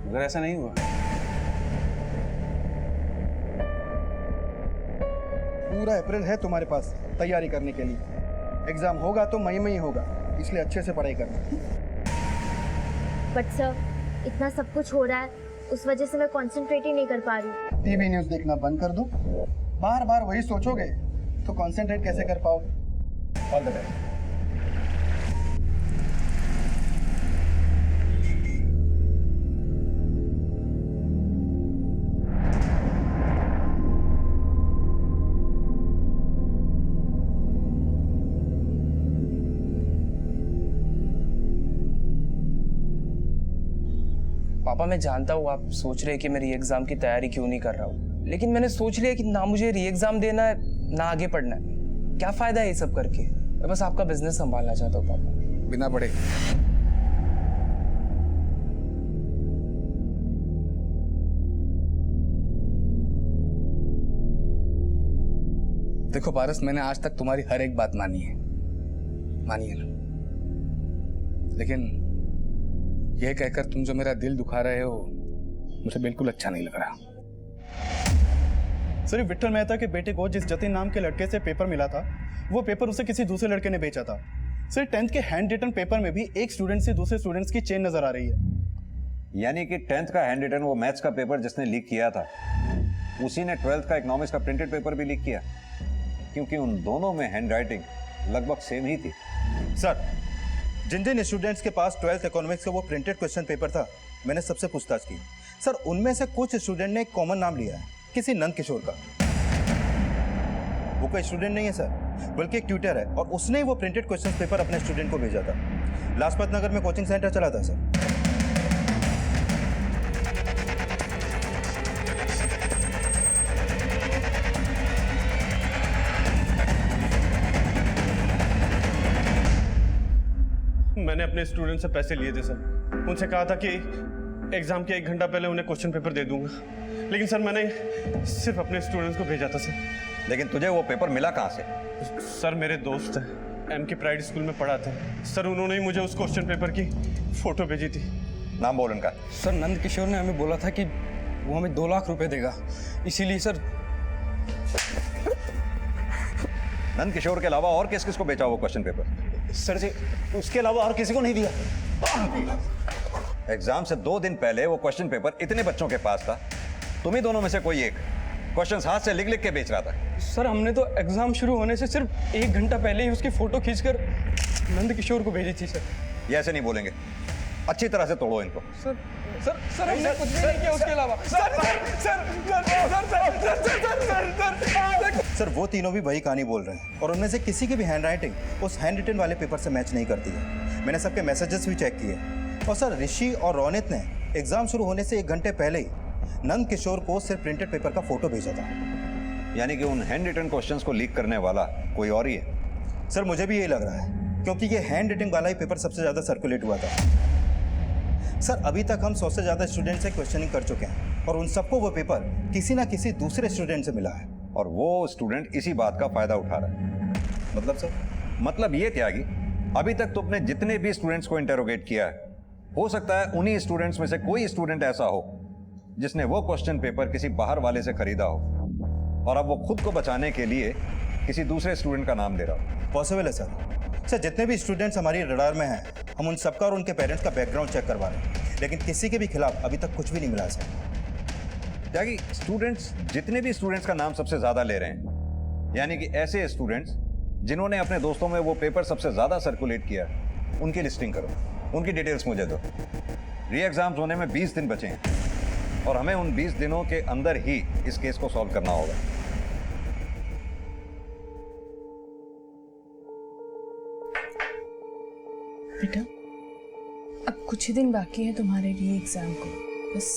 मगर ऐसा नहीं हुआ। पूरा अप्रैल है तुम्हारे पास तैयारी करने के लिए। एग्जाम होगा तो मई में ही होगा, इसलिए अच्छे से पढ़ाई करना। बट सर, इतना सब कुछ हो रहा है, उस वजह से मैं कंसंट्रेट ही नहीं कर पा रही। टीवी न्यूज़ देखना बंद कर दो। बार बार वही सोचोगे तो कंसंट्रेट कैसे कर पाओगे? All the best. पापा, मैं जानता हूँ आप सोच रहे हैं कि मैं री एग्जाम की तैयारी क्यों नहीं कर रहा हूँ, लेकिन मैंने सोच लिया कि ना मुझे री एग्जाम देना है ना आगे पढ़ना है। क्या फायदा है ये सब करके? मैं बस आपका बिजनेस संभालना चाहता हूँ पापा। बिना पढ़े। देखो पारस, मैंने आज तक तुम्हारी हर एक बात मानी है ना, लेकिन यह कहकर तुम जो मेरा दिल दुखा रहे हो मुझे बिल्कुल अच्छा नहीं लग रहा। सर, विट्ठल मेहता के बेटे को जिस जतिन नाम के लड़के से पेपर मिला था, वो पेपर उसे किसी दूसरे लड़के ने बेचा था। सर, 10th के हैंड रिटन पेपर में भी एक स्टूडेंट से दूसरे स्टूडेंट्स की चेन नजर आ रही है। यानी कि 10th का हैंड रिटन वो मैथ्स का पेपर जिसने लीक किया था, उसी ने 12th का इकोनॉमिक्स का प्रिंटेड पेपर भी लीक किया, क्योंकि उन दोनों में हैंड राइटिंग लगभग सेम ही थी। सर, जिन जिन स्टूडेंट्स के पास 12th इकोनॉमिक्स का वो प्रिंटेड क्वेश्चन पेपर था, मैंने सबसे पूछताछ की। सर, उनमें से कुछ स्टूडेंट ने एक कॉमन नाम लिया है, किसी नंद किशोर का। वो कोई स्टूडेंट नहीं है सर, बल्कि एक ट्यूटर है, और उसने ही वो प्रिंटेड क्वेश्चन पेपर अपने स्टूडेंट को भेजा था। लाजपत नगर में कोचिंग सेंटर चला था सर। मैंने अपने स्टूडेंट से पैसे लिए थे सर। उनसे कहा था कि एग्जाम के 1 घंटा पहले उन्हें क्वेश्चन पेपर दे दूंगा, लेकिन सर मैंने सिर्फ अपने स्टूडेंट्स को भेजा था सर। लेकिन तुझे वो पेपर मिला कहाँ से? सर मेरे दोस्त हैं, एम के प्राइड स्कूल में पढ़ाते हैं सर, उन्होंने ही मुझे उस क्वेश्चन पेपर की फोटो भेजी थी। नाम बोल उनका। सर नंद किशोर ने हमें बोला था कि वो हमें 2 लाख रुपए देगा, इसीलिए सर। नंद किशोर के अलावा और किस किस को बेचा वो क्वेश्चन पेपर? सर जी उसके अलावा और किसी को नहीं दिया। एग्जाम से 2 दिन पहले वो क्वेश्चन पेपर इतने बच्चों के पास था, तुम्ही दोनों में से कोई एक क्वेश्चंस हाथ से लिख लिख के बेच रहा था। सर हमने तो एग्जाम शुरू होने से सिर्फ 1 घंटा पहले ही उसकी फोटो खींचकर नंद किशोर को भेजी थी सर। ये ऐसे नहीं बोलेंगे, अच्छी तरह से तोड़ो इनको। सर सर सर हमने कुछ भी नहीं किया उसके अलावा। सर वो तीनों भी वही कहानी बोल रहे हैं और उनमें से किसी की भी हैंडराइटिंग उस हैंड रिटन वाले पेपर से मैच नहीं करती है। मैंने सबके मैसेजेस भी चेक किए और सर ऋषि और रोनित ने एग्जाम शुरू होने से 1 घंटे पहले ही नंद किशोर को सिर्फ प्रिंटेड पेपर का फोटो भेजा था। यानी कि उन हैंड रिटन क्वेश्चंस को लीक करने वाला कोई और ही है। सर मुझे भी यही लग रहा है क्योंकि ये हैंड रिटन वाला ही पेपर सबसे ज़्यादा सर्कुलेट हुआ था। सर अभी तक हम 100 से ज़्यादा स्टूडेंट से क्वेश्चनिंग कर चुके हैं और उन सबको वो पेपर किसी ना किसी दूसरे स्टूडेंट से मिला है और वो स्टूडेंट इसी बात का फायदा उठा रहा है। मतलब सर? मतलब ये त्यागी, अभी तक तुमने जितने भी स्टूडेंट्स को इंटेरोगेट किया है, हो सकता है उन्हीं स्टूडेंट्स में से कोई स्टूडेंट ऐसा हो जिसने वो क्वेश्चन पेपर किसी बाहर वाले से खरीदा हो और अब वो खुद को बचाने के लिए किसी दूसरे स्टूडेंट का नाम दे रहा हो। पॉसिबल है सर। जितने भी स्टूडेंट्स हमारी रडार में हैं, हम उन सबका और उनके पेरेंट्स का बैकग्राउंड चेक करवा रहे हैं, लेकिन किसी के भी खिलाफ अभी तक कुछ भी नहीं मिला सर। त्यागी, स्टूडेंट्स जितने भी स्टूडेंट्स का नाम सबसे ज्यादा ले रहे हैं, यानी कि ऐसे स्टूडेंट्स जिन्होंने अपने दोस्तों में वो पेपर सबसे ज्यादा सर्कुलेट किया, उनकी लिस्टिंग करो, उनकी डिटेल्स मुझे दो। री एग्जाम्स होने में 20 दिन बचे हैं और हमें उन 20 दिनों के अंदर ही इस केस को सॉल्व करना होगा। बेटा अब कुछ ही दिन बाकी है तुम्हारे री एग्जाम को, बस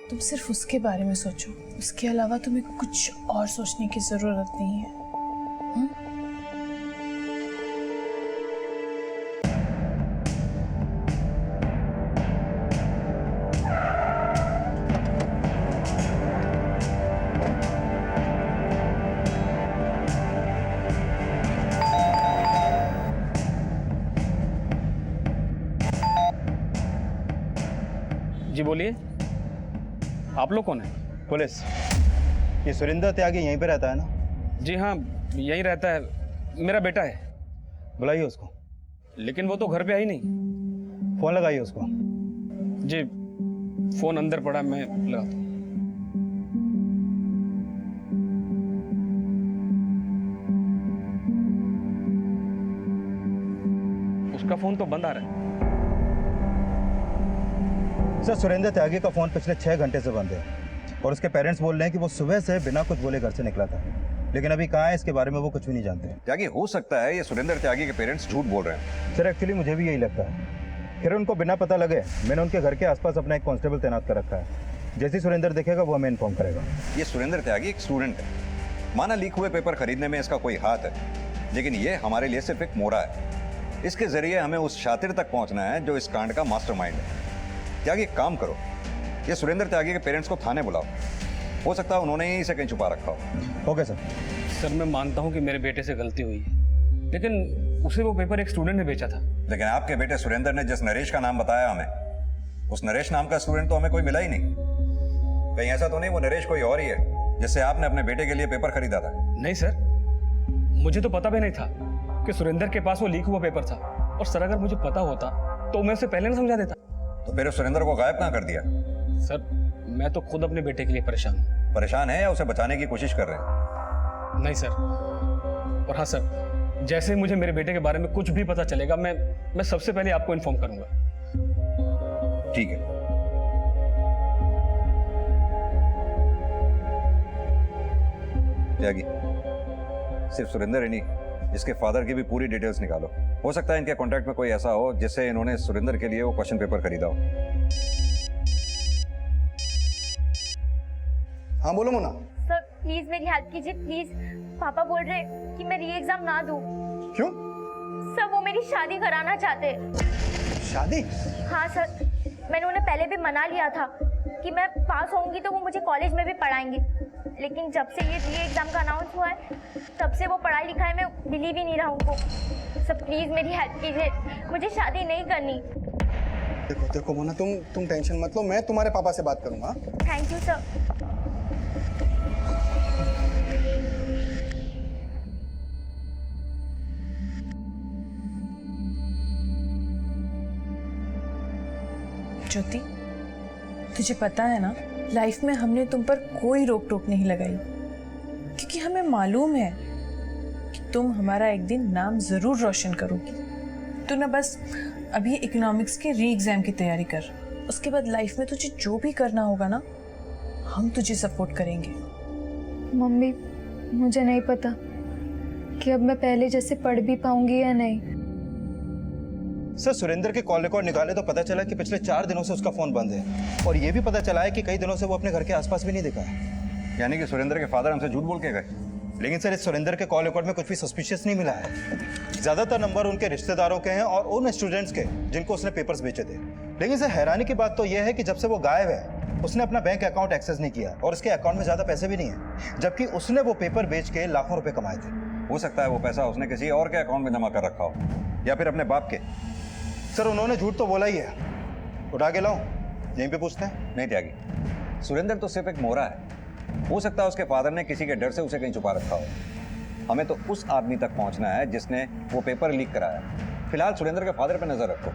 तुम सिर्फ उसके बारे में सोचो, उसके अलावा तुम्हें कुछ और सोचने की जरूरत नहीं है। जी बोलिए, आप लोग कौन है? पुलिस। ये सुरेंद्र त्यागी यहीं पे रहता है ना? जी हाँ यहीं रहता है, मेरा बेटा है। बुलाइए उसको। लेकिन वो तो घर पे आई नहीं। फोन लगाइए उसको। जी फोन अंदर पड़ा, मैं लगाता हूँ। उसका फोन तो बंद आ रहा है। सर सुरेंद्र त्यागी का फोन पिछले 6 घंटे से बंद है और उसके पेरेंट्स बोल रहे हैं कि वो सुबह से बिना कुछ बोले घर से निकला था, लेकिन अभी कहाँ है इसके बारे में वो कुछ भी नहीं जानते। त्यागी, हो सकता है ये सुरेंद्र त्यागी के पेरेंट्स झूठ बोल रहे हैं। सर एक्चुअली मुझे भी यही लगता है। फिर उनको बिना पता लगे मैंने उनके घर के आसपास अपना एक कांस्टेबल तैनात कर रखा है। जैसे ही सुरेंद्र देखेगा वो हमें इन्फॉर्म करेगा। ये सुरेंद्र त्यागी एक स्टूडेंट है, माना लीक हुए पेपर खरीदने में इसका कोई हाथ है, लेकिन ये हमारे लिए सिर्फ एक मोड़ा है। इसके जरिए हमें उस शातिर तक पहुंचना है जो इस कांड का मास्टरमाइंड है। त्यागी एक काम करो, ये सुरेंद्र त्यागी के पेरेंट्स को थाने बुलाओ, हो सकता है उन्होंने ही इसे कहीं छुपा रखा हो। Okay sir. सर मैं मानता हूँ कि मेरे बेटे से गलती हुई है, लेकिन उसे वो पेपर एक स्टूडेंट ने बेचा था। लेकिन आपके बेटे सुरेंद्र ने जिस नरेश का नाम बताया हमें, उस नरेश नाम का स्टूडेंट तो हमें कोई मिला ही नहीं। कहीं ऐसा तो नहीं वो नरेश कोई और ही है जिससे आपने अपने बेटे के लिए पेपर खरीदा था? नहीं सर, मुझे तो पता भी नहीं था कि सुरेंद्र के पास वो लीक हुआ पेपर था, और सर अगर मुझे पता होता तो मैं उसे पहले ना समझा देता। तो फिर सुरेंद्र को गायब कहाँ कर दिया? सर मैं तो खुद अपने बेटे के लिए परेशान हूँ। परेशान है या उसे बचाने की कोशिश कर रहे हैं? नहीं सर, और हाँ सर, जैसे ही मुझे मेरे बेटे के बारे में कुछ भी पता चलेगा मैं सबसे पहले आपको इन्फॉर्म करूंगा। ठीक है। त्यागी, सिर्फ सुरेंद्र ही नहीं, इसके फादर की भी पूरी डिटेल्स निकालो। हो सकता है इनके कॉन्टैक्ट में कोई ऐसा हो जिससे इन्होंने सुरेंद्र के लिए वो क्वेश्चन पेपर खरीदा हो। हाँ बोलो मोना। सर प्लीज मेरी हेल्प कीजिए प्लीज। पापा बोल रहे कि मैं री एग्जाम ना दूं। क्यों? सर वो मेरी शादी कराना चाहते। शादी? हाँ सर, मैंने उन्हें पहले भी मना लिया था कि मैं पास होंगी तो वो मुझे कॉलेज में भी पढ़ाएंगे, लेकिन जब से ये री एग्ज़ाम का अनाउंस हुआ है तब से वो पढ़ाई लिखाई में बिलीव ही नहीं रहा उनको। सब प्लीज़ मेरी हेल्प कीजिए, मुझे शादी नहीं करनी। देखो देखो मोना, तुम टेंशन मत लो, मैं तुम्हारे पापा से बात करूंगा। Thank you sir. ज्योति, तुझे पता है ना, लाइफ में हमने तुम पर कोई रोक टोक नहीं लगाई, क्योंकि हमें मालूम है कि तुम हमारा एक दिन नाम जरूर रोशन करोगी। तू ना बस अभी इकोनॉमिक्स के री एग्जाम की तैयारी कर, उसके बाद लाइफ में तुझे जो भी करना होगा ना, हम तुझे सपोर्ट करेंगे। मम्मी, मुझे नहीं पता कि अब मैं पहले जैसे पढ़ भी पाऊंगी या नहीं। सर, सुरेंद्र के कॉल रिकॉर्ड निकाले तो पता चला कि पिछले 4 दिनों से उसका फोन बंद है, और ये भी पता चला है कि कई दिनों से वो अपने घर के आसपास भी नहीं दिखा है। यानी कि सुरेंद्र के फादर हमसे झूठ बोल के गए। लेकिन सर, इस सुरेंद्र के कॉल रिकॉर्ड में कुछ भी सस्पिशियस नहीं मिला है। ज्यादातर नंबर उनके रिश्तेदारों के हैं और उन स्टूडेंट्स के जिनको उसने पेपर्स बेचे थे। लेकिन सर, हैरानी की बात तो यह है कि जब से वो गायब है उसने अपना बैंक अकाउंट एक्सेस नहीं किया, और उसके अकाउंट में ज्यादा पैसे भी नहीं है, जबकि उसने वो पेपर बेच के लाखों रुपए कमाए थे। हो सकता है वो पैसा उसने किसी और के अकाउंट में जमा कर रखा हो, या फिर अपने बाप के। सर, उन्होंने झूठ तो बोला ही है। उठा के लाऊं? यहीं पे पूछते हैं। नहीं त्यागी, सुरेंद्र तो सिर्फ एक मोहरा है। हो सकता है उसके फादर ने किसी के डर से उसे कहीं छुपा रखा हो। हमें तो उस आदमी तक पहुंचना है जिसने वो पेपर लीक कराया। फिलहाल सुरेंद्र के फादर पे नजर रखो,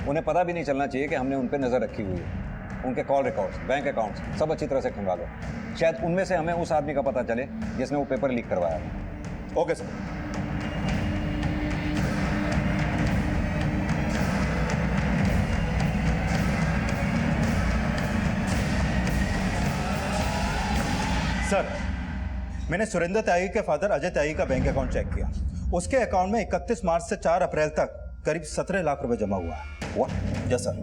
उन्हें पता भी नहीं चलना चाहिए कि हमने उन पे नजर रखी हुई है। उनके कॉल रिकॉर्ड्स, बैंक अकाउंट्स सब अच्छी तरह से खंगालो, शायद उनमें से हमें उस आदमी का पता चले जिसने वो पेपर लीक करवाया। Okay sir. सर, मैंने सुरेंद्र त्यागी के फादर अजय त्यागी का बैंक अकाउंट चेक किया। उसके अकाउंट में 31 मार्च से 4 अप्रैल तक करीब 17 लाख रुपए जमा हुआ है। व्हाट? Yes sir.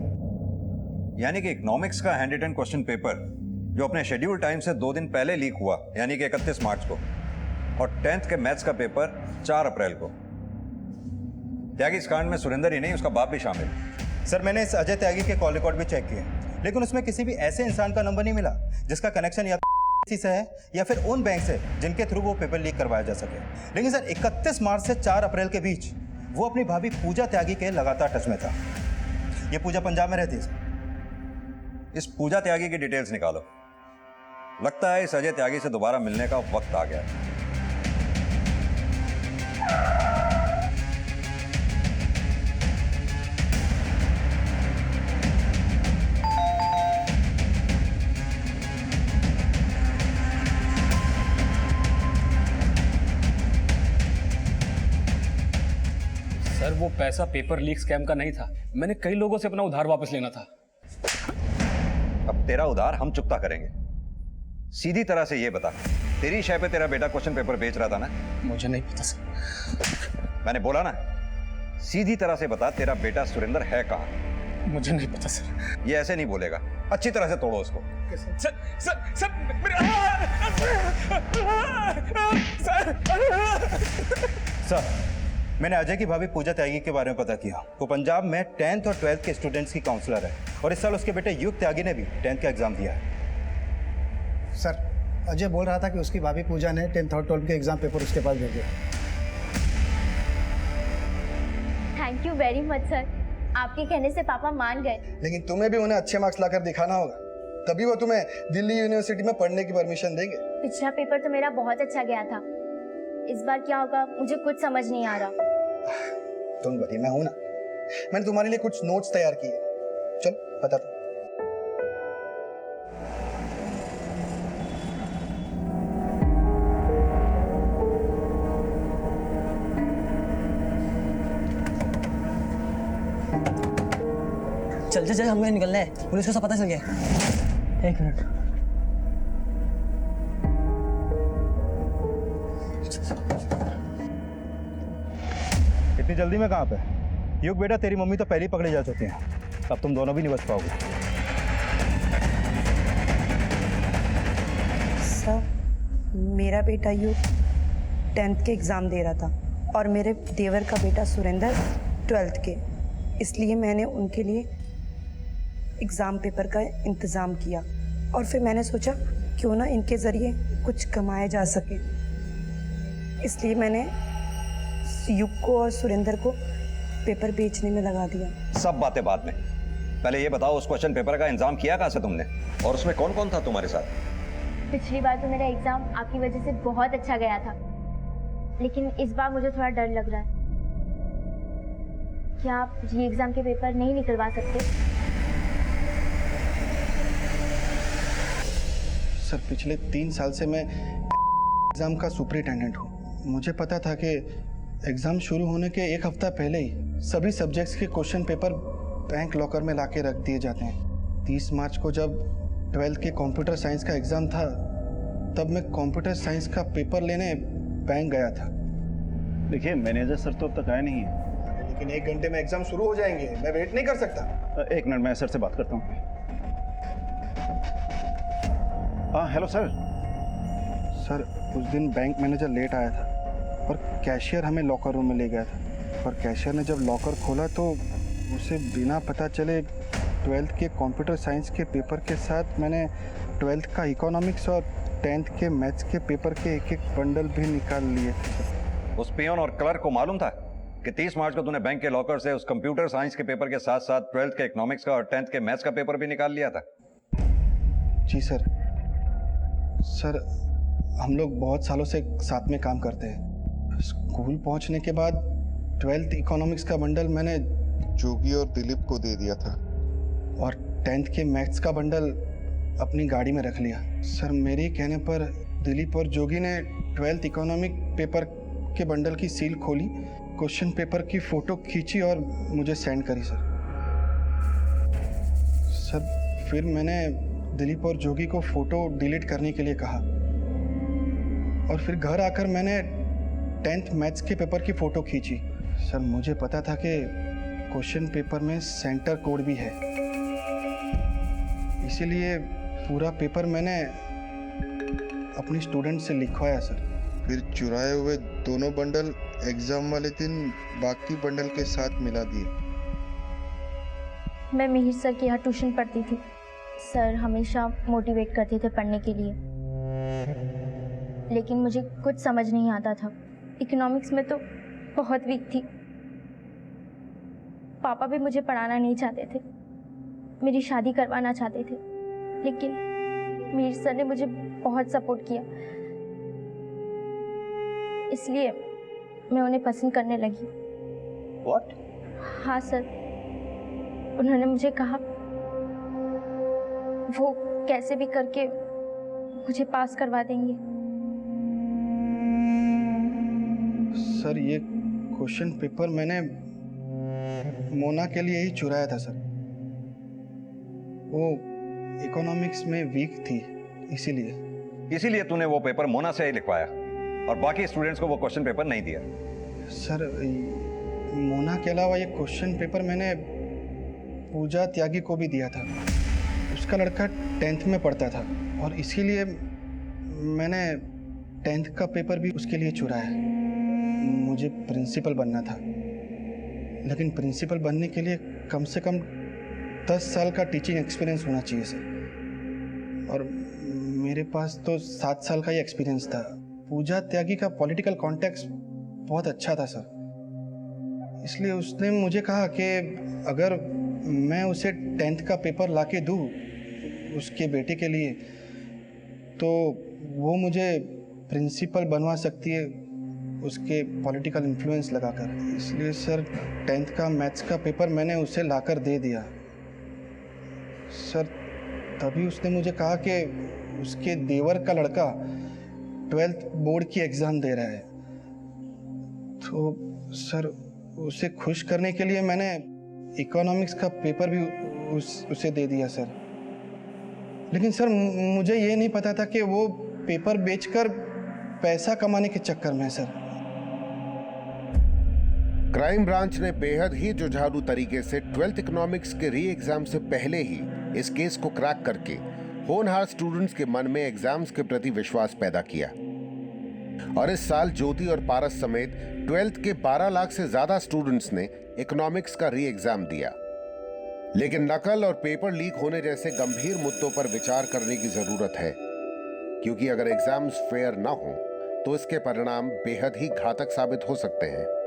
यानी कि इकोनॉमिक्स का हैंड रिटन क्वेश्चन पेपर जो अपने शेड्यूल टाइम से 2 दिन पहले लीक हुआ, यानी कि 31 मार्च को, और 10th के मैथ्स का पेपर 4 अप्रैल को। त्यागी इस कांड में सुरेंद्र ही नहीं, उसका बाप भी शामिल। सर, मैंने इस अजय त्यागी के कॉल रिकॉर्ड भी चेक किए, लेकिन उसमें किसी भी ऐसे इंसान का नंबर नहीं मिला जिसका कनेक्शन या से है या फिर उन बैंक से जिनके थ्रू वो पेपर लीक करवाया जा सके। लेकिन सर, 31 मार्च से 4 अप्रैल के बीच वो अपनी भाभी पूजा त्यागी के लगातार टच में था। ये पूजा पंजाब में रहती है सर। इस पूजा त्यागी की डिटेल्स निकालो। लगता है इस अजय त्यागी से दोबारा मिलने का वक्त आ गया है। सर, वो पैसा पेपर लीक स्कैम का नहीं था। मैंने कई लोगों से अपना उधार वापस लेना था। अब तेरा उधार हम चुकता करेंगे। सीधी तरह से ये बता, तेरी शय पे तेरा बेटा क्वेश्चन पेपर बेच रहा था ना? मुझे नहीं पता सर। मैंने बोला ना, सीधी तरह से बता, तेरा बेटा सुरेंद्र है कहाँ? मुझे नहीं पता सर। ये ऐसे नहीं बोलेगा, अच्छी तरह से तोड़ो उसको। सर, मैंने अजय की भाभी पूजा त्यागी के बारे में पता किया। वो पंजाब में 10th और 12th के स्टूडेंट्स की काउंसलर है, और इस साल उसके बेटे युग त्यागी ने भी 10th का एग्जाम दिया है। सर, अजय बोल रहा था कि उसकी भाभी पूजा ने 10th और 12th के एग्जाम पेपर उसके पास भेजे। Thank you very much sir, आपके कहने से पापा मान गए। लेकिन तुम्हें भी उन्हें अच्छे मार्क्स लाकर दिखाना होगा, तभी वो तुम्हें दिल्ली यूनिवर्सिटी में पढ़ने की परमिशन देंगे। पिछला पेपर तो मेरा बहुत अच्छा गया था, इस बार क्या होगा मुझे कुछ समझ नहीं आ रहा। तुम बड़ी, मैं हूं ना। मैंने तुम्हारे लिए कुछ नोट्स तैयार किए, चल बताता हूं। चल हमें निकलना है, पुलिस को सब पता चल गया। 1 मिनट। इतनी जल्दी में कहाँ पे? युग बेटा, तेरी मम्मी तो पहले ही पकड़े जा चुके हैं, अब तुम दोनों भी नहीं बच पाओगे। सर, मेरा बेटा युग 10th के एग्ज़ाम दे रहा था और मेरे देवर का बेटा सुरेंद्र 12th के, इसलिए मैंने उनके लिए एग्ज़ाम पेपर का इंतज़ाम किया, और फिर मैंने सोचा क्यों ना इनके ज़रिए कुछ कमाया जा सके, इसलिए मैंने युग और सुरेंद्र को पेपर बेचने में लगा दिया। सब बातें बाद में, पहले ये बताओ उस क्वेश्चन पेपर का इंतजाम किया कहाँ से तुमने, और उसमें कौन कौन था तुम्हारे साथ? पिछली बार तो मेरा एग्ज़ाम आपकी वजह से बहुत अच्छा गया था, लेकिन इस बार मुझे थोड़ा डर लग रहा है। क्या आप री एग्ज़ाम के पेपर नहीं निकलवा सकते? सर, पिछले 3 साल से मैं एग्ज़ाम का सुपरिटेंडेंट हूँ। मुझे पता था कि एग्ज़ाम शुरू होने के 1 हफ्ता पहले ही सभी सब्जेक्ट्स के क्वेश्चन पेपर बैंक लॉकर में लाके रख दिए जाते हैं। 30 मार्च को जब 12th के कंप्यूटर साइंस का एग्ज़ाम था, तब मैं कंप्यूटर साइंस का पेपर लेने बैंक गया था। देखिए, मैनेजर सर तो अब तक आए नहीं है। लेकिन 1 घंटे में एग्ज़ाम शुरू हो जाएंगे, मैं वेट नहीं कर सकता। 1 मिनट, मैं सर से बात करता हूँ। हाँ, हेलो सर। सर, उस दिन बैंक मैनेजर लेट आया था और कैशियर हमें लॉकर रूम में ले गया था, पर कैशियर ने जब लॉकर खोला तो उसे बिना पता चले 12th के कंप्यूटर साइंस के पेपर के साथ मैंने 12th का इकोनॉमिक्स और 10th के मैथ्स के पेपर के एक बंडल भी निकाल लिए थे। उस पियोन और क्लर्क को मालूम था कि 30 मार्च को तूने बैंक के लॉकर से उस कंप्यूटर साइंस के पेपर के साथ साथ 12th के इकोनॉमिक्स का और 10th के मैथ्स का पेपर भी निकाल लिया था? जी सर। सर, हम लोग बहुत सालों से साथ में काम करते हैं। स्कूल पहुंचने के बाद 12th इकोनॉमिक्स का बंडल मैंने जोगी और दिलीप को दे दिया था और 10th के मैथ्स का बंडल अपनी गाड़ी में रख लिया। सर, मेरे कहने पर दिलीप और जोगी ने 12th इकोनॉमिक पेपर के बंडल की सील खोली, क्वेश्चन पेपर की फ़ोटो खींची और मुझे सेंड करी। सर, फिर मैंने दिलीप और जोगी को फ़ोटो डिलीट करने के लिए कहा और फिर घर आकर मैंने 10th मैथ्स के पेपर की फ़ोटो खींची। सर, मुझे पता था कि क्वेश्चन पेपर में सेंटर कोड भी है, इसीलिए पूरा पेपर मैंने अपने स्टूडेंट से लिखवाया। सर, फिर चुराए हुए दोनों बंडल एग्जाम वाले दिन बाकी बंडल के साथ मिला दिए। मैं मिहिर सर के यहाँ ट्यूशन पढ़ती थी। सर हमेशा मोटिवेट करते थे पढ़ने के लिए, लेकिन मुझे कुछ समझ नहीं आता था। इकोनॉमिक्स में तो बहुत वीक थी। पापा भी मुझे पढ़ाना नहीं चाहते थे, मेरी शादी करवाना चाहते थे, लेकिन मिहिर सर ने मुझे बहुत सपोर्ट किया, इसलिए मैं उन्हें पसंद करने लगी। What? हाँ सर, उन्होंने मुझे कहा वो कैसे भी करके मुझे पास करवा देंगे। सर, ये क्वेश्चन पेपर मैंने मोना के लिए ही चुराया था। सर, वो इकोनॉमिक्स में वीक थी, इसीलिए तूने वो पेपर मोना से ही लिखवाया और बाकी स्टूडेंट्स को वो क्वेश्चन पेपर नहीं दिया? सर, मोना के अलावा ये क्वेश्चन पेपर मैंने पूजा त्यागी को भी दिया था। उसका लड़का 10th में पढ़ता था और इसीलिए मैंने 10th का पेपर भी उसके लिए चुराया। मुझे प्रिंसिपल बनना था, लेकिन प्रिंसिपल बनने के लिए कम से कम 10 साल का टीचिंग एक्सपीरियंस होना चाहिए सर, और मेरे पास तो 7 साल का ही एक्सपीरियंस था। पूजा त्यागी का पॉलिटिकल कॉन्टेक्स्ट बहुत अच्छा था सर, इसलिए उसने मुझे कहा कि अगर मैं उसे 10th का पेपर लाके दूँ उसके बेटे के लिए, तो वो मुझे प्रिंसिपल बनवा सकती है उसके पॉलिटिकल इन्फ्लुएंस लगाकर। इसलिए सर 10th का मैथ्स का पेपर मैंने उसे लाकर दे दिया। सर, तभी उसने मुझे कहा कि उसके देवर का लड़का 12th बोर्ड की एग्ज़ाम दे रहा है, तो सर उसे खुश करने के लिए मैंने इकोनॉमिक्स का पेपर भी उसे दे दिया सर। लेकिन सर, मुझे ये नहीं पता था कि वो पेपर बेचकर पैसा कमाने के चक्कर में है सर। क्राइम ब्रांच ने बेहद ही जुझारू तरीके से 12th इकोनॉमिक्स के री एग्जाम से पहले ही इस केस को क्रैक करके होनहार स्टूडेंट्स के मन में एग्जाम्स के प्रति विश्वास पैदा किया। और इस साल ज्योति और पारस समेत 12th के 12 लाख से ज्यादा स्टूडेंट्स ने इकोनॉमिक्स का री एग्जाम दिया। लेकिन नकल और पेपर लीक होने जैसे गंभीर मुद्दों पर विचार करने की जरूरत है। क्योंकि अगर एग्जाम्स फेयर ना हो तो इसके परिणाम बेहद ही घातक साबित हो सकते हैं।